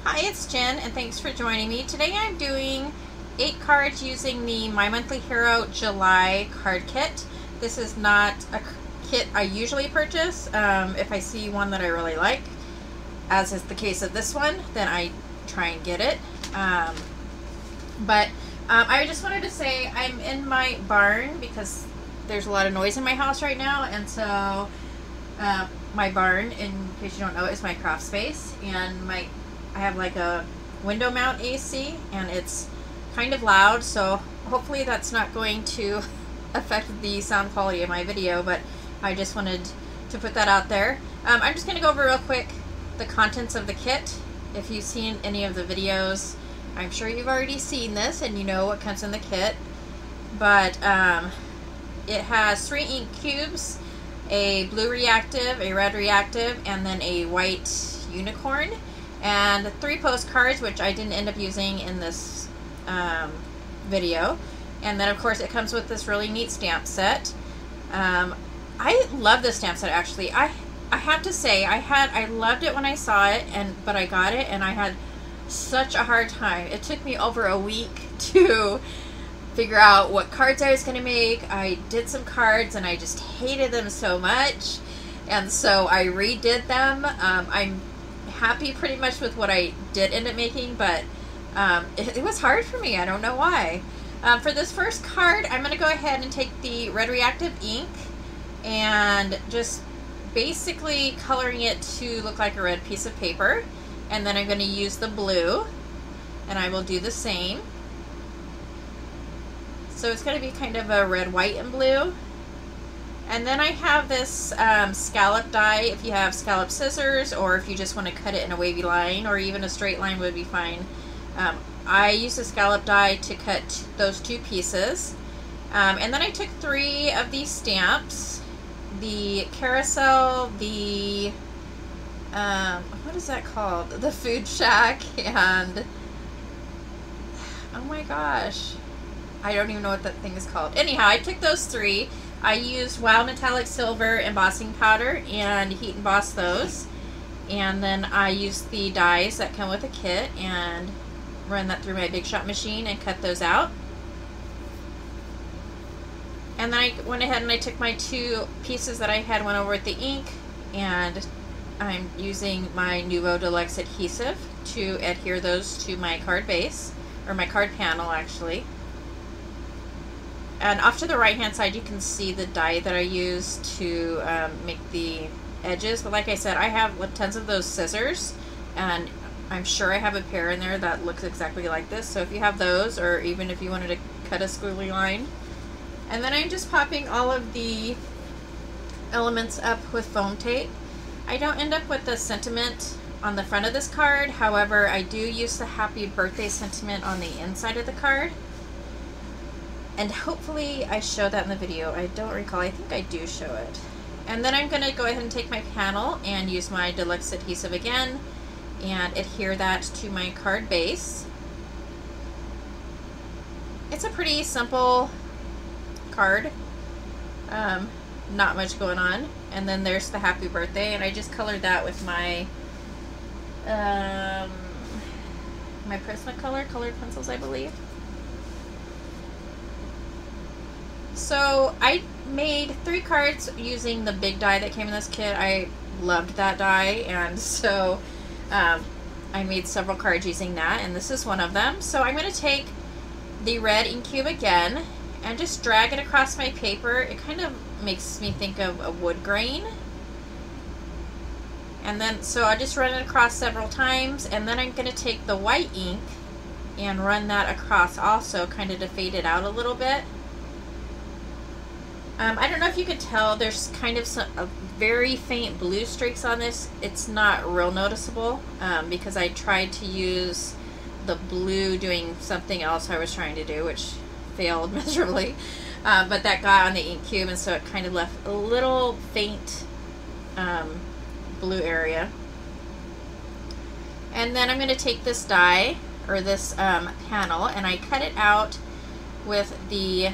Hi, it's Jen, and thanks for joining me. Today I'm doing 8 cards using the My Monthly Hero July card kit. This is not a kit I usually purchase. If I see one that I really like, as is the case of this one, then I try and get it. But I just wanted to say I'm in my barn because there's a lot of noise in my house right now, and so my barn, in case you don't know, is my craft space, and I have like a window mount AC, and it's kind of loud, so hopefully that's not going to affect the sound quality of my video, but I just wanted to put that out there. I'm just going to go over real quick the contents of the kit. If you've seen any of the videos, I'm sure you've already seen this and you know what comes in the kit, but it has 3 ink cubes, a blue reactive, a red reactive, and then a white unicorn, and 3 postcards, which I didn't end up using in this video. And then of course it comes with this really neat stamp set. I love this stamp set, actually. I have to say, I loved it when I saw it, but I got it and I had such a hard time. It took me over a week to figure out what cards I was going to make. I did some cards and I just hated them so much, and so I redid them. I'm happy pretty much with what I did end up making, but it was hard for me. I don't know why. For this first card, I'm going to go ahead and take the red reactive ink and just basically coloring it to look like a red piece of paper, and then I'm going to use the blue, and I will do the same. So it's going to be kind of a red, white, and blue. And then I have this scallop die. If you have scallop scissors, or if you just want to cut it in a wavy line, or even a straight line would be fine. I used a scallop die to cut those 2 pieces. And then I took 3 of these stamps. The carousel, the, what is that called? The food shack, and, oh my gosh, I don't even know what that thing is called. Anyhow, I took those 3. I used Wild Metallic Silver embossing powder and heat embossed those. And then I used the dies that come with the kit and run that through my Big Shot machine and cut those out. And then I went ahead and I took my 2 pieces that I had went over with the ink, and I'm using my Nuvo Deluxe adhesive to adhere those to my card base, or my card panel actually. And off to the right hand side you can see the die that I used to make the edges. But like I said, I have tons of those scissors, and I'm sure I have a pair in there that looks exactly like this. So if you have those, or even if you wanted to cut a squiggly line. And then I'm just popping all of the elements up with foam tape. I don't end up with the sentiment on the front of this card. However, I do use the happy birthday sentiment on the inside of the card. And hopefully I show that in the video. I don't recall. I think I do show it. And then I'm going to go ahead and take my panel and use my Deluxe adhesive again and adhere that to my card base. It's a pretty simple card. Not much going on. And then there's the happy birthday, and I just colored that with my my Prismacolor colored pencils, I believe. So I made 3 cards using the big die that came in this kit. I loved that die, and so I made several cards using that, and this is one of them. So I'm going to take the red ink cube again and just drag it across my paper. It kind of makes me think of a wood grain. And then, so I just run it across several times, and then I'm going to take the white ink and run that across also, kind of to fade it out a little bit. I don't know if you could tell, there's kind of a very faint blue streaks on this. It's not real noticeable because I tried to use the blue doing something else I was trying to do, which failed miserably. But that got on the ink cube, and so it kind of left a little faint blue area. And then I'm going to take this die, or this panel, and I cut it out with the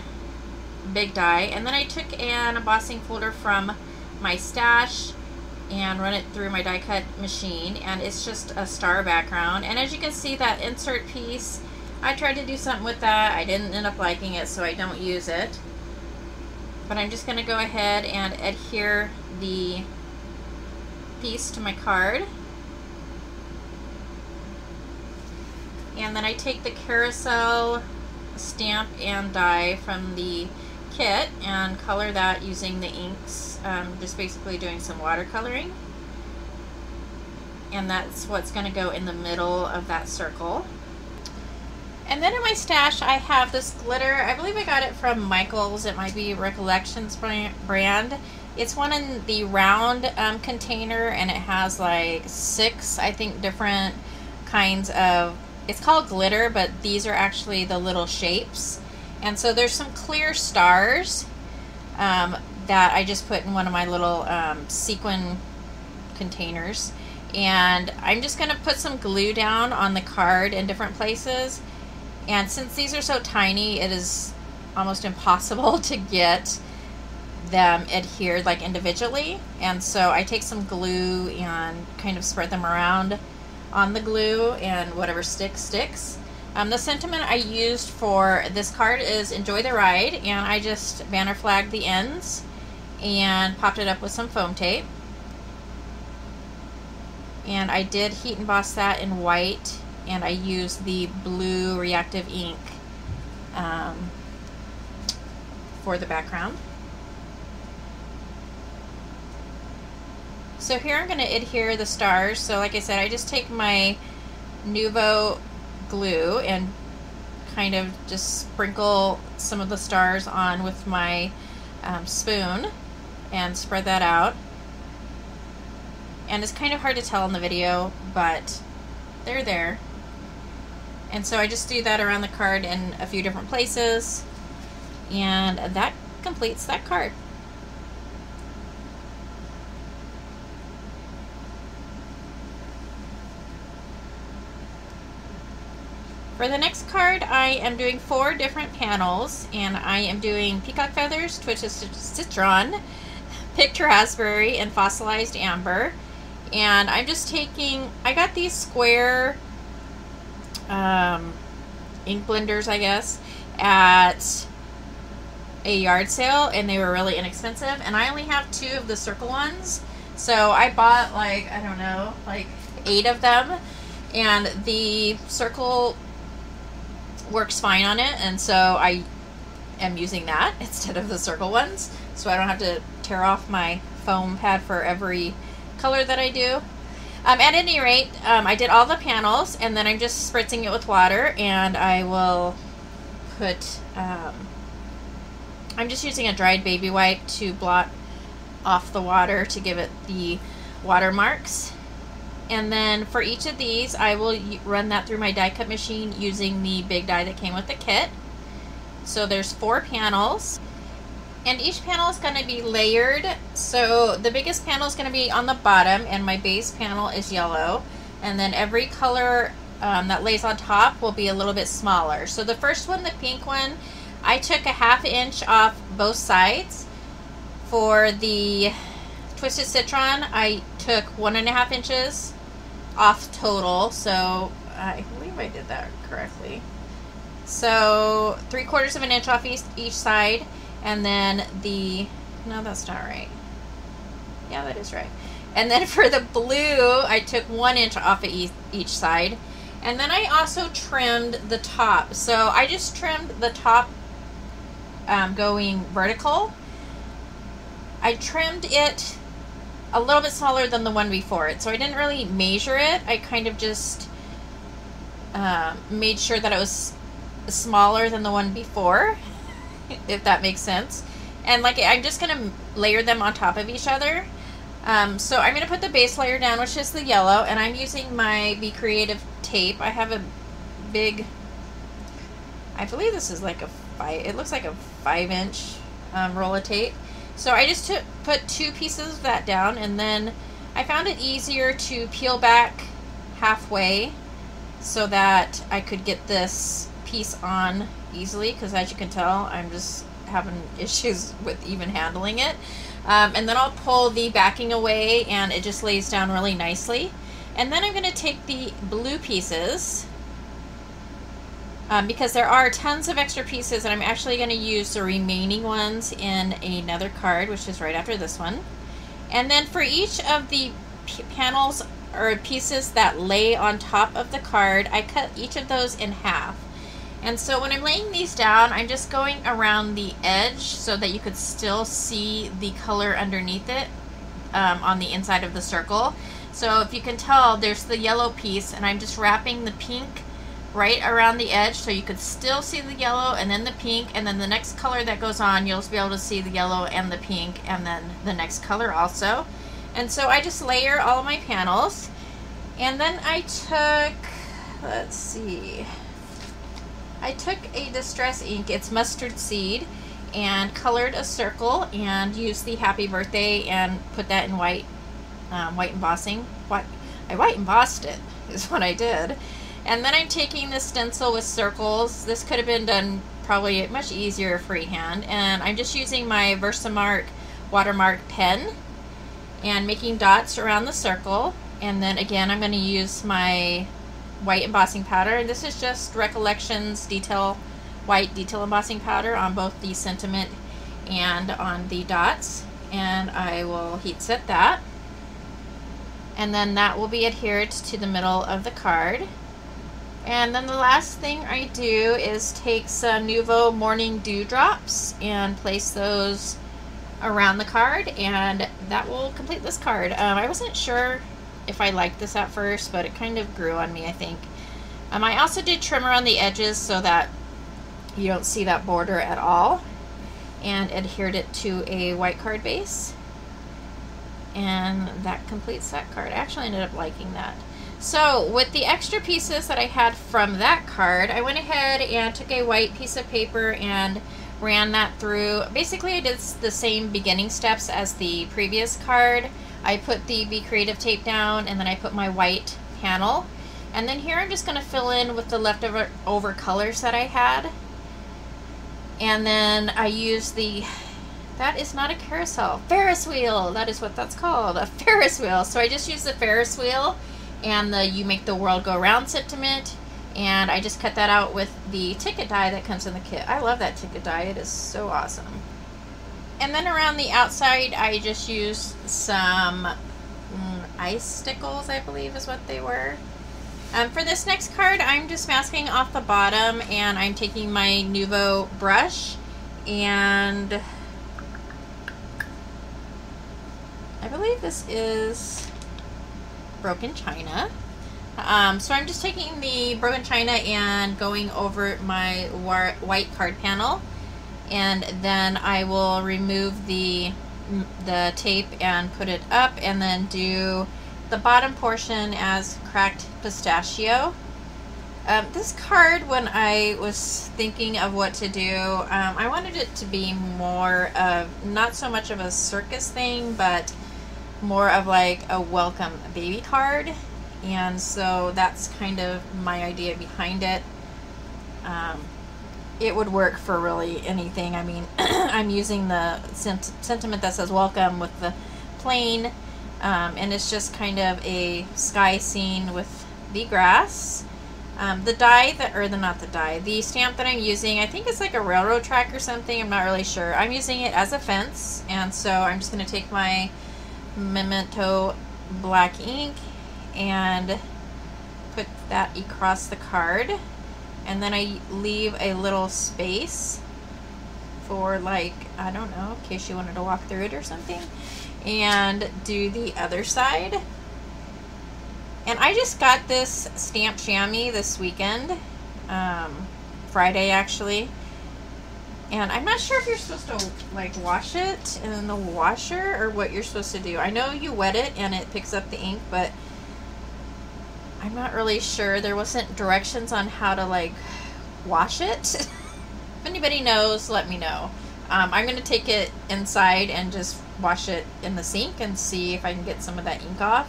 big die, and then I took an embossing folder from my stash and run it through my die cut machine, and it's just a star background. And as you can see, that insert piece, I tried to do something with that. I didn't end up liking it, so I don't use it. But I'm just going to go ahead and adhere the piece to my card. And then I take the carousel stamp and die from the kit and color that using the inks, just basically doing some watercoloring. And that's what's going to go in the middle of that circle. And then in my stash I have this glitter. I believe I got it from Michael's. It might be Recollections brand. It's one in the round container, and it has like 6, I think, different kinds of, it's called glitter, but these are actually the little shapes. And so there's some clear stars that I just put in one of my little sequin containers. And I'm just going to put some glue down on the card in different places. And since these are so tiny, it is almost impossible to get them adhered like individually. And so I take some glue and kind of spread them around on the glue, and whatever sticks. The sentiment I used for this card is enjoy the ride, and I just banner flagged the ends and popped it up with some foam tape. And I did heat emboss that in white, and I used the blue reactive ink for the background. So here I'm going to adhere the stars. So like I said, I just take my Nuvo glue and kind of just sprinkle some of the stars on with my spoon and spread that out. And it's kind of hard to tell in the video, but they're there. And so I just do that around the card in a few different places, and that completes that card. For the next card, I am doing 4 different panels, and I am doing peacock feathers, twisted citron, picked raspberry, and fossilized amber. And I'm just taking, I got these square ink blenders, I guess, at a yard sale, and they were really inexpensive, and I only have 2 of the circle ones, so I bought like, I don't know, like 8 of them, and the circle works fine on it, and so I am using that instead of the circle ones, so I don't have to tear off my foam pad for every color that I do. At any rate, I did all the panels, and then I'm just spritzing it with water, and I will put, I'm just using a dried baby wipe to blot off the water to give it the watermarks. And then for each of these, I will run that through my die cut machine using the big die that came with the kit. So there's 4 panels, and each panel is going to be layered. So the biggest panel is going to be on the bottom, and my base panel is yellow. And then every color that lays on top will be a little bit smaller. So the first one, the pink one, I took a 1/2 inch off both sides. For the twisted citron, I took 1.5 inches off total, so I believe I did that correctly. So 3/4 of an inch off each side, and then the, no, that's not right. Yeah, that is right. And then for the blue, I took 1 inch off of each side, and then I also trimmed the top. So I just trimmed the top going vertical. I trimmed it a little bit smaller than the one before it, so I didn't really measure it. I kind of just made sure that it was smaller than the one before, if that makes sense. And like, I'm just gonna layer them on top of each other. So I'm gonna put the base layer down, which is the yellow, and I'm using my Be Creative tape. I have a big, I believe this is like a 5, it looks like a 5-inch roll of tape. So I just put 2 pieces of that down, and then I found it easier to peel back halfway so that I could get this piece on easily, because as you can tell, I'm just having issues with even handling it. And then I'll pull the backing away and it just lays down really nicely. And then I'm going to take the blue pieces, because there are tons of extra pieces, and I'm actually going to use the remaining ones in another card, which is right after this one. And then for each of the panels or pieces that lay on top of the card, I cut each of those in half. And so when I'm laying these down, I'm just going around the edge so that you could still see the color underneath it on the inside of the circle. So if you can tell, there's the yellow piece, and I'm just wrapping the pink right around the edge so you could still see the yellow and then the pink, and then the next color that goes on, you'll be able to see the yellow and the pink and then the next color also. And so I just layer all of my panels. And then I took, let's see, I took a Distress ink, it's mustard seed, and colored a circle and used the happy birthday and put that in white embossing. I white embossed it is what I did. And then I'm taking the stencil with circles. This could have been done probably much easier freehand, and I'm just using my Versamark watermark pen and making dots around the circle. And then again, I'm going to use my white embossing powder. This is just Recollections white detail embossing powder on both the sentiment and on the dots. And I will heat set that. And then that will be adhered to the middle of the card. And then the last thing I do is take some Nouveau Morning Dewdrops and place those around the card, and that will complete this card. I wasn't sure if I liked this at first, but it kind of grew on me, I think. I also did trim around the edges so that you don't see that border at all, and adhered it to a white card base. And that completes that card. I actually ended up liking that. So with the extra pieces that I had from that card, I went ahead and took a white piece of paper and ran that through. Basically, I did the same beginning steps as the previous card. I put the Be Creative tape down, and then I put my white panel. And then here I'm just going to fill in with the leftover colors that I had. And then I use the, that is not a carousel, Ferris wheel. That is what that's called, a Ferris wheel. So I just use the Ferris wheel and the You Make the World Go Round sentiment, and I just cut that out with the ticket die that comes in the kit. I love that ticket die, it is so awesome. And then around the outside I just used some ice stickles, I believe is what they were. For this next card, I'm just masking off the bottom, and I'm taking my Nouveau brush, and I believe this is Broken China. So I'm just taking the Broken China and going over my white card panel, and then I will remove the tape and put it up, and then do the bottom portion as Cracked Pistachio. This card, when I was thinking of what to do, I wanted it to be more of, not so much of a circus thing, but more of like a welcome baby card. And so that's kind of my idea behind it. It would work for really anything. I mean, I'm using the sentiment that says welcome with the plain, and it's just kind of a sky scene with the grass. The die that, or not the die, the stamp that I'm using, I think it's like a railroad track or something, I'm not really sure. I'm using it as a fence, and so I'm just going to take my Memento black ink and put that across the card, and then I leave a little space for, like, I don't know, in case you wanted to walk through it or something, and do the other side. And I just got this stamped chamois this weekend, Friday actually, and I'm not sure if you're supposed to like wash it in the washer or what you're supposed to do. I know you wet it and it picks up the ink, but I'm not really sure. There wasn't directions on how to like wash it. If anybody knows, let me know. I'm going to take it inside and just wash it in the sink and see if I can get some of that ink off.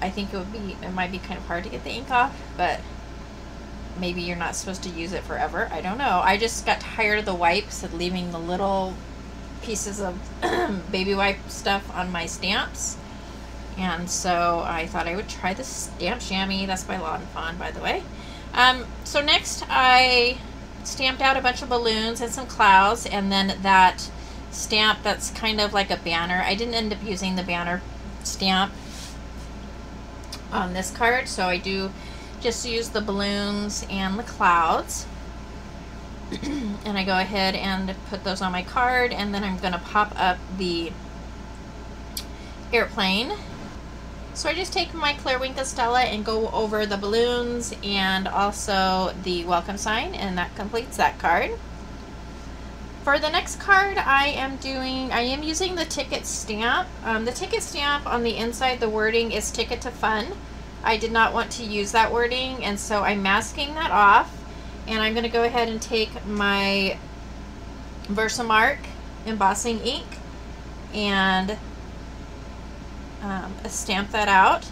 I think it might be kind of hard to get the ink off, but maybe you're not supposed to use it forever. I don't know. I just got tired of the wipes and leaving the little pieces of baby wipe stuff on my stamps. And so I thought I would try the Stamp Chamois. That's by Lawn Fawn, by the way. So next I stamped out a bunch of balloons and some clouds, and then that stamp that's kind of like a banner. I didn't end up using the banner stamp on this card, so I do just use the balloons and the clouds. And I go ahead and put those on my card, and then I'm going to pop up the airplane. So I just take my Clear Wink Estella and go over the balloons and also the welcome sign, and that completes that card. For the next card, I am using the ticket stamp. The ticket stamp on the inside, the wording is Ticket to Fun. I did not want to use that wording, and so I'm masking that off. And I'm going to go ahead and take my Versamark embossing ink and stamp that out.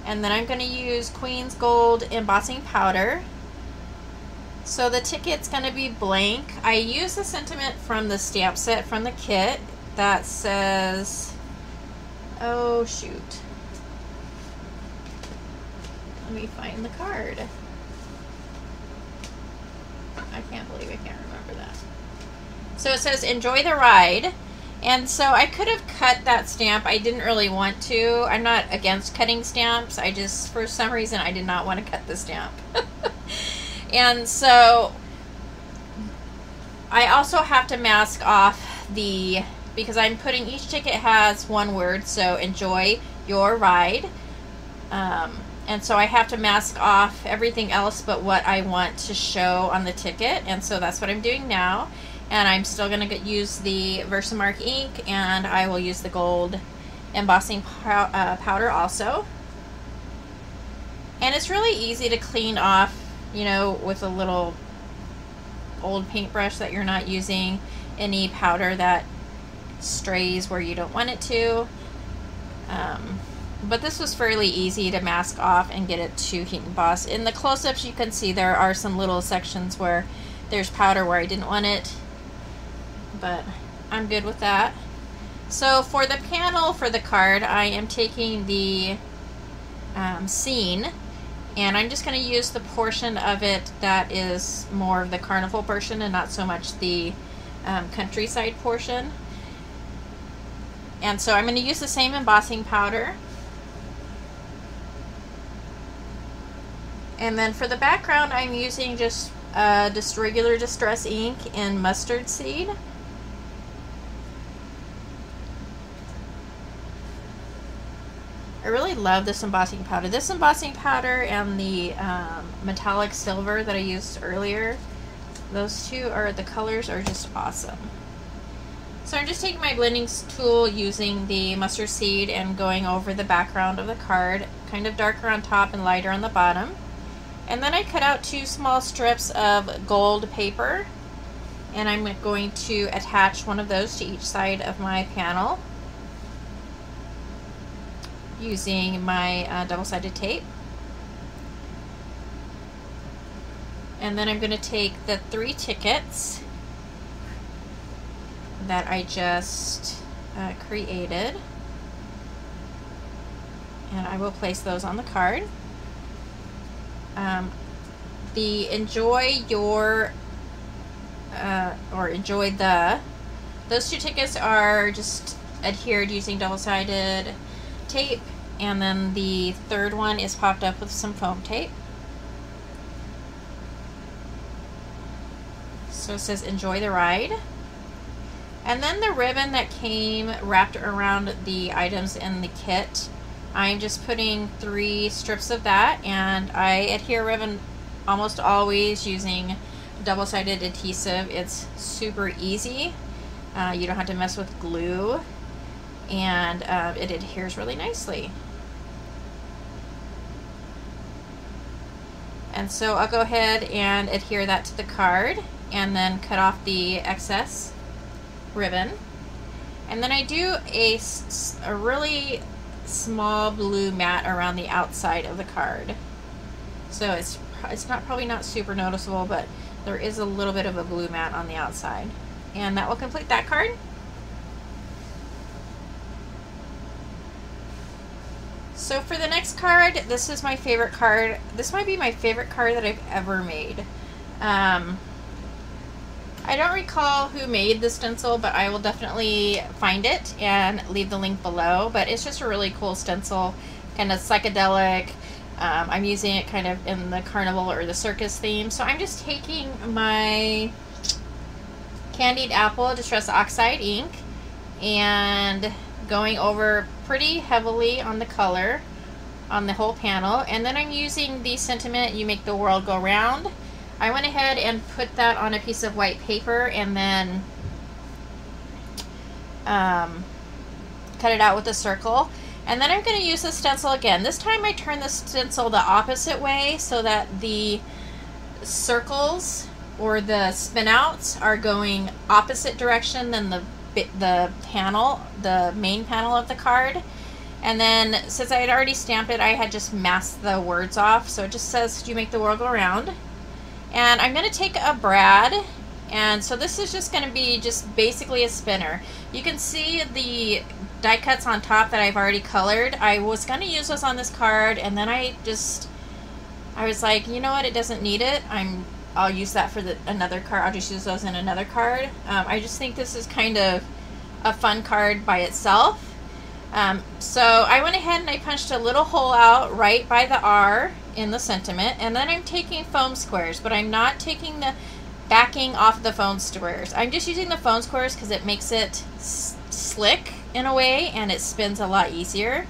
And then I'm going to use Queen's Gold embossing powder. So the ticket's going to be blank. I use the sentiment from the stamp set from the kit that says, oh shoot, let me find the card. I can't believe I can't remember that. So it says, enjoy the ride. And so I could have cut that stamp. I didn't really want to. I'm not against cutting stamps. I just, for some reason, I did not want to cut the stamp. And so I also have to mask off the, because I'm putting, each ticket has one word, so enjoy your ride. And so I have to mask off everything else but what I want to show on the ticket. And so that's what I'm doing now. And I'm still going to use the Versamark ink, and I will use the gold embossing powder also. And it's really easy to clean off, you know, with a little old paintbrush that you're not using any powder that strays where you don't want it to. But this was fairly easy to mask off and get it to heat emboss. In the close-ups you can see there are some little sections where there's powder where I didn't want it, but I'm good with that. So for the panel for the card, I am taking the scene, and I'm just going to use the portion of it that is more of the carnival portion and not so much the countryside portion. And so I'm going to use the same embossing powder. And then for the background, I'm using just regular distress ink in mustard seed. I really love this embossing powder. This embossing powder and the metallic silver that I used earlier, those two are, the colors are just awesome. So I'm just taking my blending tool using the mustard seed and going over the background of the card, kind of darker on top and lighter on the bottom. And then I cut out 2 small strips of gold paper, and I'm going to attach one of those to each side of my panel using my double-sided tape. And then I'm going to take the 3 tickets that I just created, and I will place those on the card. The enjoy your or enjoy the, those 2 tickets are just adhered using double-sided tape, and then the third one is popped up with some foam tape. So it says enjoy the ride. And then the ribbon that came wrapped around the items in the kit, I'm just putting 3 strips of that, and I adhere ribbon almost always using double-sided adhesive. It's super easy. You don't have to mess with glue, and it adheres really nicely. And so I'll go ahead and adhere that to the card, and then cut off the excess ribbon. And then I do a really small blue mat around the outside of the card, so it's it's probably not super noticeable, but there is a little bit of a glue mat on the outside. And that will complete that card. So for the next card, this is my favorite card. This might be my favorite card that I've ever made. I don't recall who made the stencil, but I will definitely find it and leave the link below. But it's just a really cool stencil, kind of psychedelic. I'm using it kind of in the carnival or the circus theme. So I'm just taking my Candied Apple Distress Oxide ink and going over pretty heavily on the color on the whole panel. And then I'm using the sentiment, "You make the world go round." I went ahead and put that on a piece of white paper and then cut it out with a circle. And then I'm going to use the stencil again. This time I turn the stencil the opposite way so that the circles or the spin outs are going opposite direction than the panel, the main panel of the card. And then since I had already stamped it, I had just masked the words off. So it just says, "You make the world go round." And I'm going to take a brad, and so this is just going to be just basically a spinner. You can see the die cuts on top that I've already colored. I was going to use those on this card, and then I was like, you know what, it doesn't need it. I'll use that for another card. I'll just use those in another card. I just think this is kind of a fun card by itself. So I went ahead and I punched a little hole out right by the R in the sentiment, and then I'm taking foam squares, but I'm not taking the backing off the foam squares. I'm just using the foam squares because it makes it slick in a way, and it spins a lot easier.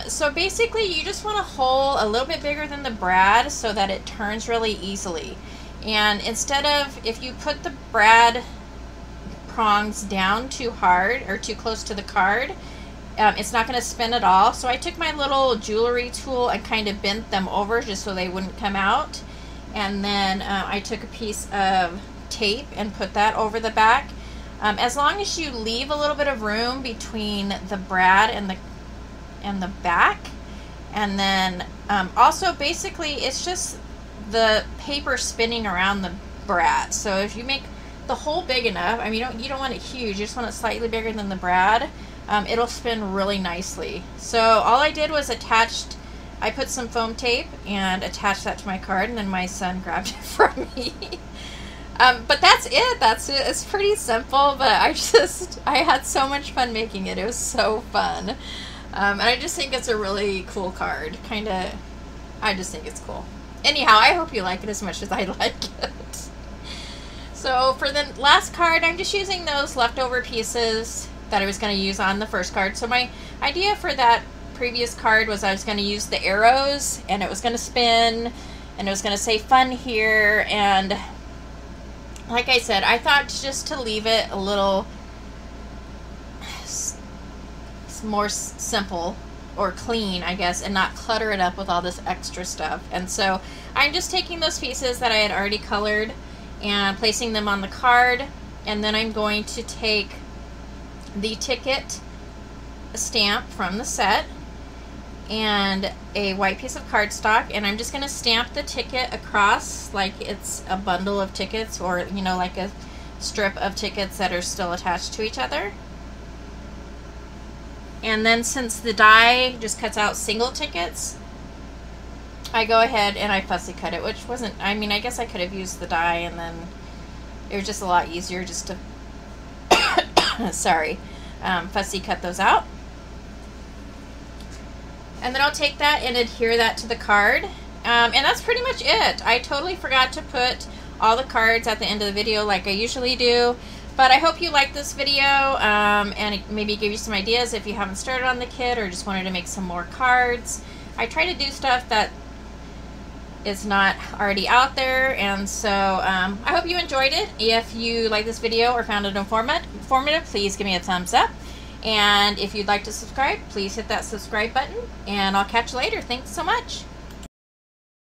So basically you just want a hole a little bit bigger than the brad so that it turns really easily. And instead of, if you put the brad prongs down too hard or too close to the card, it's not going to spin at all. So I took my little jewelry tool and kind of bent them over just so they wouldn't come out. And then I took a piece of tape and put that over the back. As long as you leave a little bit of room between the brad and the back. And then also basically it's just the paper spinning around the brad. So if you make the hole big enough, I mean, you don't want it huge, you just want it slightly bigger than the brad. It'll spin really nicely. So all I did was I put some foam tape and attached that to my card, and then my son grabbed it from me. But that's it. It's pretty simple, but I had so much fun making it. It was so fun. And I just think it's a really cool card. I just think it's cool. Anyhow, I hope you like it as much as I like it. So for the last card, I'm just using those leftover pieces that I was going to use on the first card. So my idea for that previous card was I was going to use the arrows, and it was going to spin, and it was going to say fun here. And like I said, I thought just to leave it a little more simple or clean, I guess, and not clutter it up with all this extra stuff. And so I'm just taking those pieces that I had already colored and placing them on the card, and then I'm going to take the ticket stamp from the set and a white piece of cardstock, and I'm just going to stamp the ticket across like it's a bundle of tickets, or you know, like a strip of tickets that are still attached to each other. And then since the die just cuts out single tickets, I go ahead and I fussy cut it, which wasn't, I mean, I guess I could have used the die, and then it was just a lot easier just to fussy cut those out. And then I'll take that and adhere that to the card. And that's pretty much it. I totally forgot to put all the cards at the end of the video like I usually do. But I hope you liked this video, and it maybe gave you some ideas if you haven't started on the kit or just wanted to make some more cards. I try to do stuff that is not already out there, and so I hope you enjoyed it. If you like this video or found it informative, please give me a thumbs up. And if you'd like to subscribe, please hit that subscribe button, and I'll catch you later. Thanks so much.